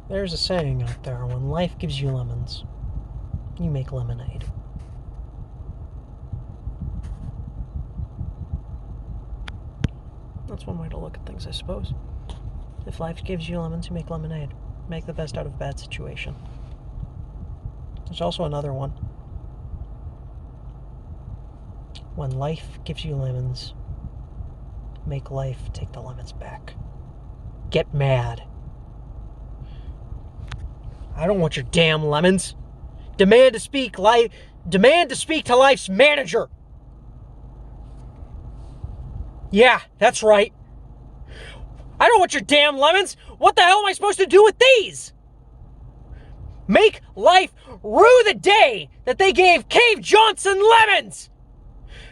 There's a saying out there, when life gives you lemons, you make lemonade. That's one way to look at things, I suppose. If life gives you lemons, you make lemonade. Make the best out of a bad situation. There's also another one. When life gives you lemons, make life take the lemons back. Get mad. I don't want your damn lemons. Demand to speak to life's manager. Yeah, that's right. I don't want your damn lemons. What the hell am I supposed to do with these? Make life rue the day that they gave Cave Johnson lemons.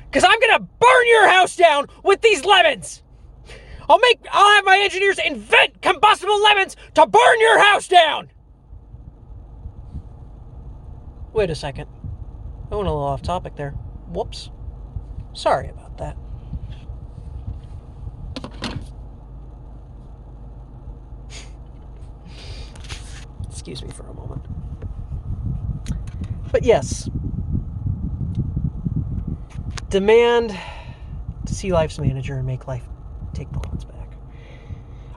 Because I'm going to burn your house down with these lemons. I'll have my engineers invent combustible lemons to burn your house down. Wait a second. I went a little off topic there. Whoops. Sorry about that. Excuse me for a moment. But yes. Demand to see life's manager and make life take the lemons back.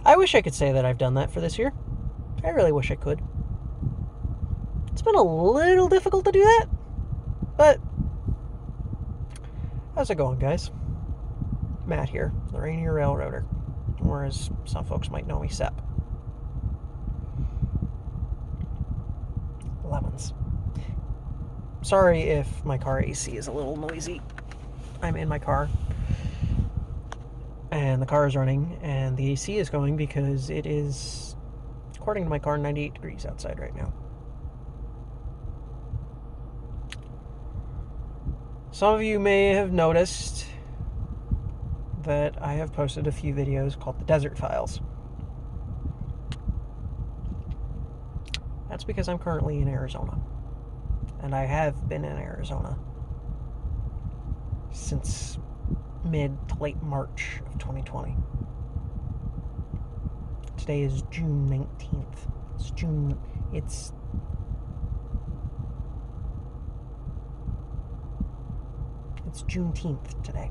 I wish I could say that I've done that for this year. I really wish I could. It's been a little difficult to do that. But how's it going, guys? Matt here, the Rainier Railroader, or as some folks might know me, Sepp. Lemons. Sorry if my car AC is a little noisy. I'm in my car, and the car is running, and the AC is going because it is, according to my car, 98 degrees outside right now. Some of you may have noticed that I have posted a few videos called the Desert Files. That's because I'm currently in Arizona. And I have been in Arizona since mid to late March of 2020. Today is June 19th. It's Juneteenth today.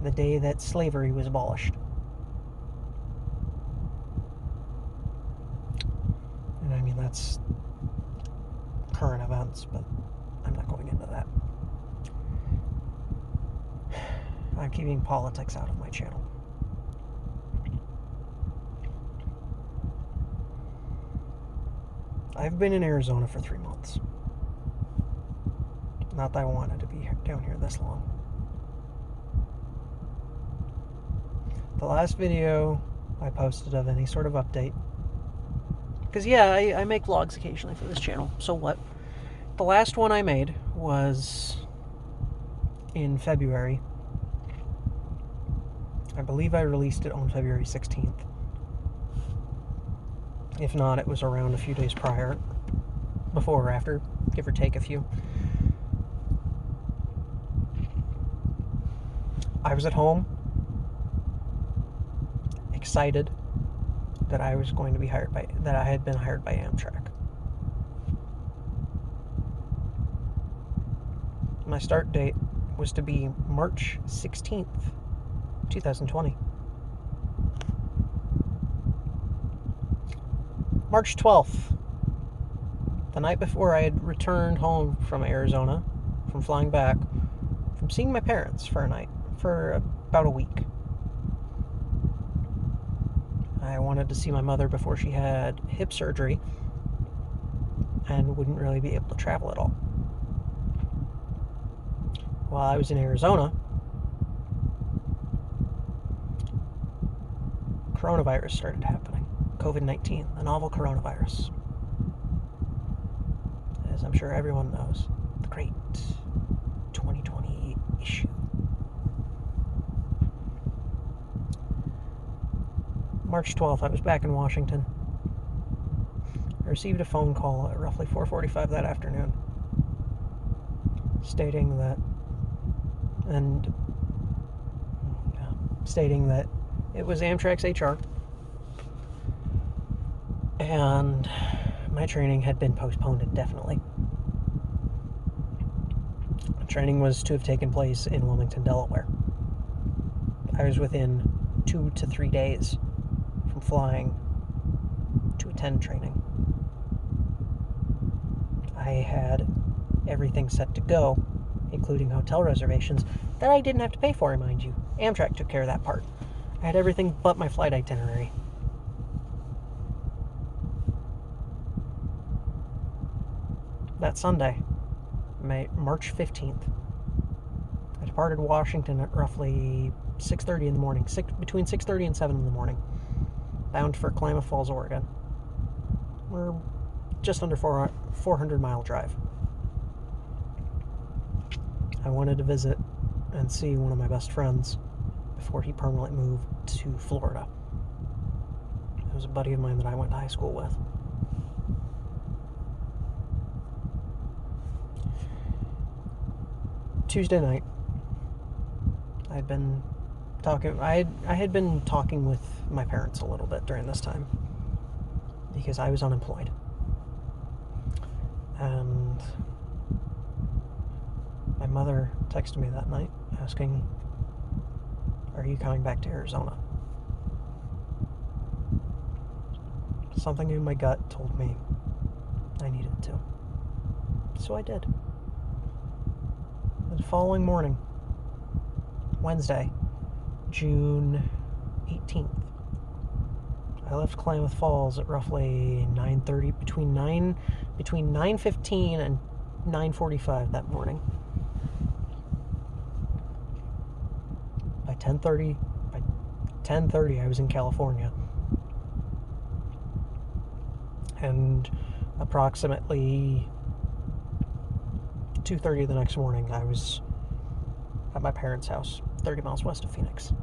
The day that slavery was abolished. And I mean, that's current events, but I'm not going into that. I'm keeping politics out of my channel. I've been in Arizona for 3 months. Not that I wanted to be down here this long. The last video I posted of any sort of update, because yeah, I make vlogs occasionally for this channel, so what? The last one I made was in February. I believe I released it on February 16th. If not, it was around a few days prior, before or after, give or take a few. I was at home, excited that I was going to be that I had been hired by Amtrak. My start date was to be March 16th, 2020. March 12th, the night before I had returned home from Arizona, from flying back, from seeing my parents for a night, for about a week. I wanted to see my mother before she had hip surgery and wouldn't really be able to travel at all. While I was in Arizona, coronavirus started happening. COVID-19, the novel coronavirus. As I'm sure everyone knows, the great 2020 issue. March 12th, I was back in Washington. I received a phone call at roughly 4:45 that afternoon stating that it was Amtrak's HR And my training had been postponed indefinitely. Training was to have taken place in Wilmington, Delaware. I was within 2 to 3 days from flying to attend training. I had everything set to go, including hotel reservations, that I didn't have to pay for, mind you. Amtrak took care of that part. I had everything but my flight itinerary. That Sunday, March 15th, I departed Washington at roughly 6:30 in the morning, between 6:30 and 7 in the morning, bound for Klamath Falls, Oregon. We're just under 400-mile drive. I wanted to visit and see one of my best friends before he permanently moved to Florida. It was a buddy of mine that I went to high school with. Tuesday night, I had been talking with my parents a little bit during this time because I was unemployed. And my mother texted me that night asking, "Are you coming back to Arizona?" Something in my gut told me I needed to. So I did. The following morning, Wednesday, June 18th, I left Klamath Falls at roughly 9:30, between 9:15 and 9:45 that morning. By 10:30, I was in California. And approximately 2:30 the next morning, I was at my parents' house, 30 miles west of Phoenix.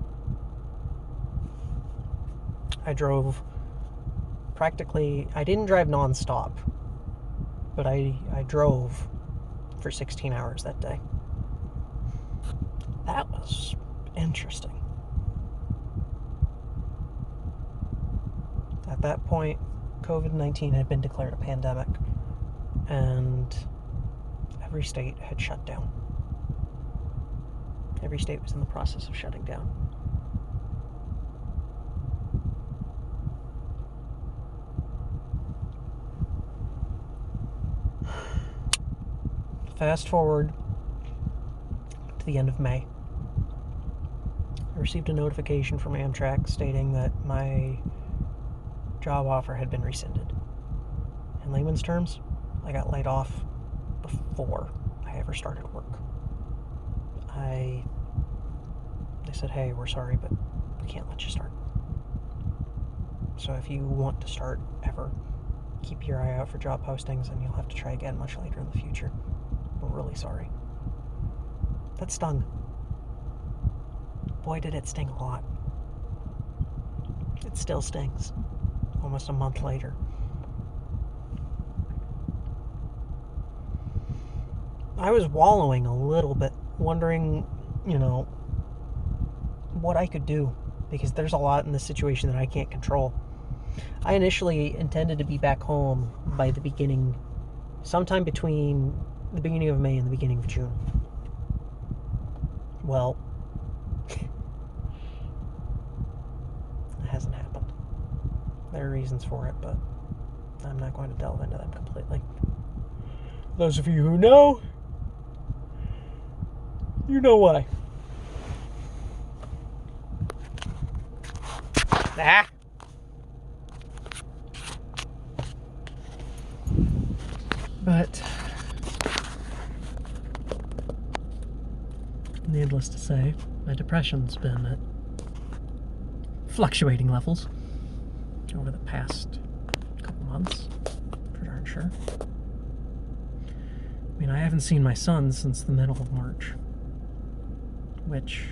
I drove I didn't drive non-stop, but I drove for 16 hours that day. That was interesting. At that point, COVID-19 had been declared a pandemic, and every state had shut down. Every state was in the process of shutting down. Fast forward to the end of May. I received a notification from Amtrak stating that my job offer had been rescinded. In layman's terms, I got laid off before I ever started work. They said, "Hey, we're sorry, but we can't let you start. So if you want to start ever, keep your eye out for job postings and you'll have to try again much later in the future. We're really sorry." That stung. Boy, did it sting a lot. It still stings, almost a month later. I was wallowing a little bit, wondering, what I could do, because there's a lot in this situation that I can't control. I initially intended to be back home by sometime between the beginning of May and the beginning of June. Well, it hasn't happened. There are reasons for it, but I'm not going to delve into them completely. Those of you who know, you know why. But needless to say, my depression's been at fluctuating levels over the past couple months, for darn sure. I mean, I haven't seen my son since the middle of March, which...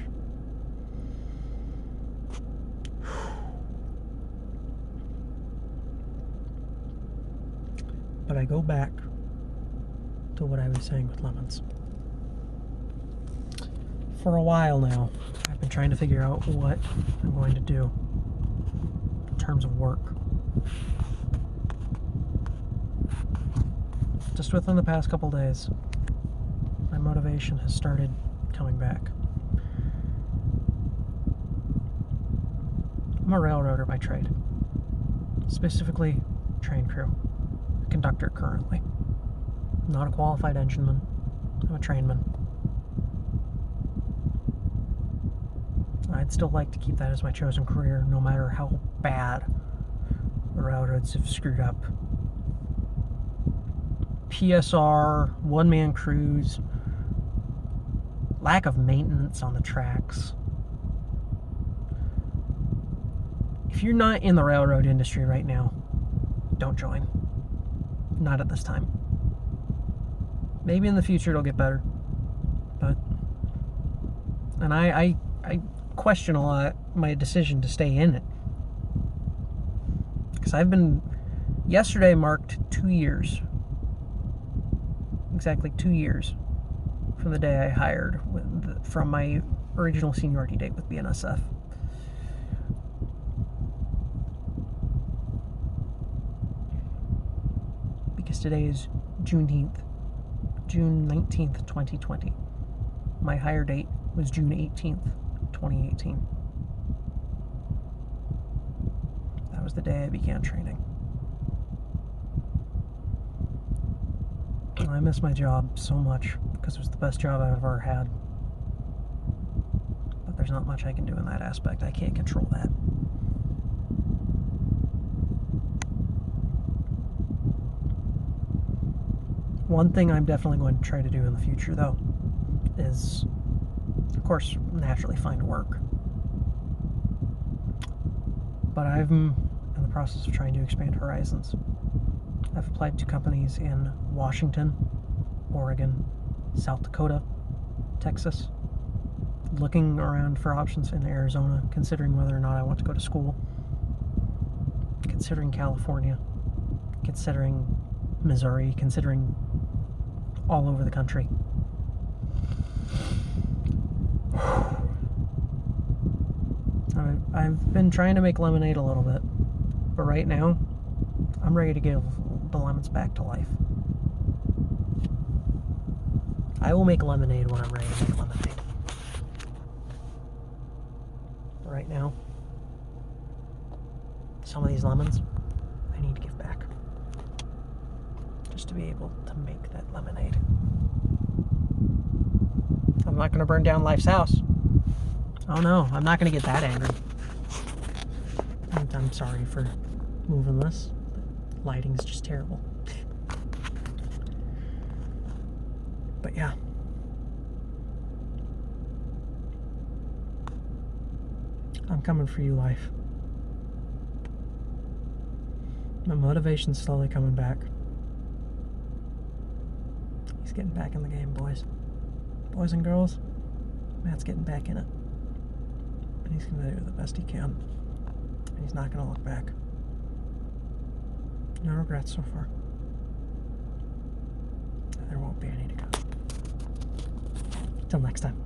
But I go back to what I was saying with lemons. For a while now, I've been trying to figure out what I'm going to do in terms of work. just within the past couple days, my motivation has started coming back. I'm a railroader by trade, specifically train crew, a conductor currently. I'm not a qualified engineman, I'm a trainman. I'd still like to keep that as my chosen career, no matter how bad the railroads have screwed up. PSR, one-man crews, lack of maintenance on the tracks. If you're not in the railroad industry right now, don't join. Not at this time. Maybe in the future it'll get better. But, and I question a lot my decision to stay in it. Because yesterday marked 2 years. Exactly 2 years from the day I hired from my original seniority date with BNSF. Because today is June 19th, 2020. My hire date was June 18th, 2018. That was the day I began training. I miss my job so much because it was the best job I've ever had. But there's not much I can do in that aspect. I can't control that. One thing I'm definitely going to try to do in the future, though, is, of course, naturally find work. But I'm in the process of trying to expand horizons. I've applied to companies in Washington, Oregon, South Dakota, Texas, looking around for options in Arizona, considering whether or not I want to go to school, considering California, considering Missouri, considering all over the country. I've been trying to make lemonade a little bit, but right now, I'm ready to give the lemons back to life. I will make lemonade when I'm ready to make lemonade. But right now, some of these lemons, I need to give back. Just to be able to make that lemonade. I'm not going to burn down Life's house. Oh no, I'm not going to get that angry. I'm sorry for moving this. The lighting's just terrible. But yeah. I'm coming for you, life. My motivation's slowly coming back. He's getting back in the game, boys. Boys and girls, Matt's getting back in it. And he's going to do the best he can. And he's not going to look back. No regrets so far. There won't be any to come. Till next time.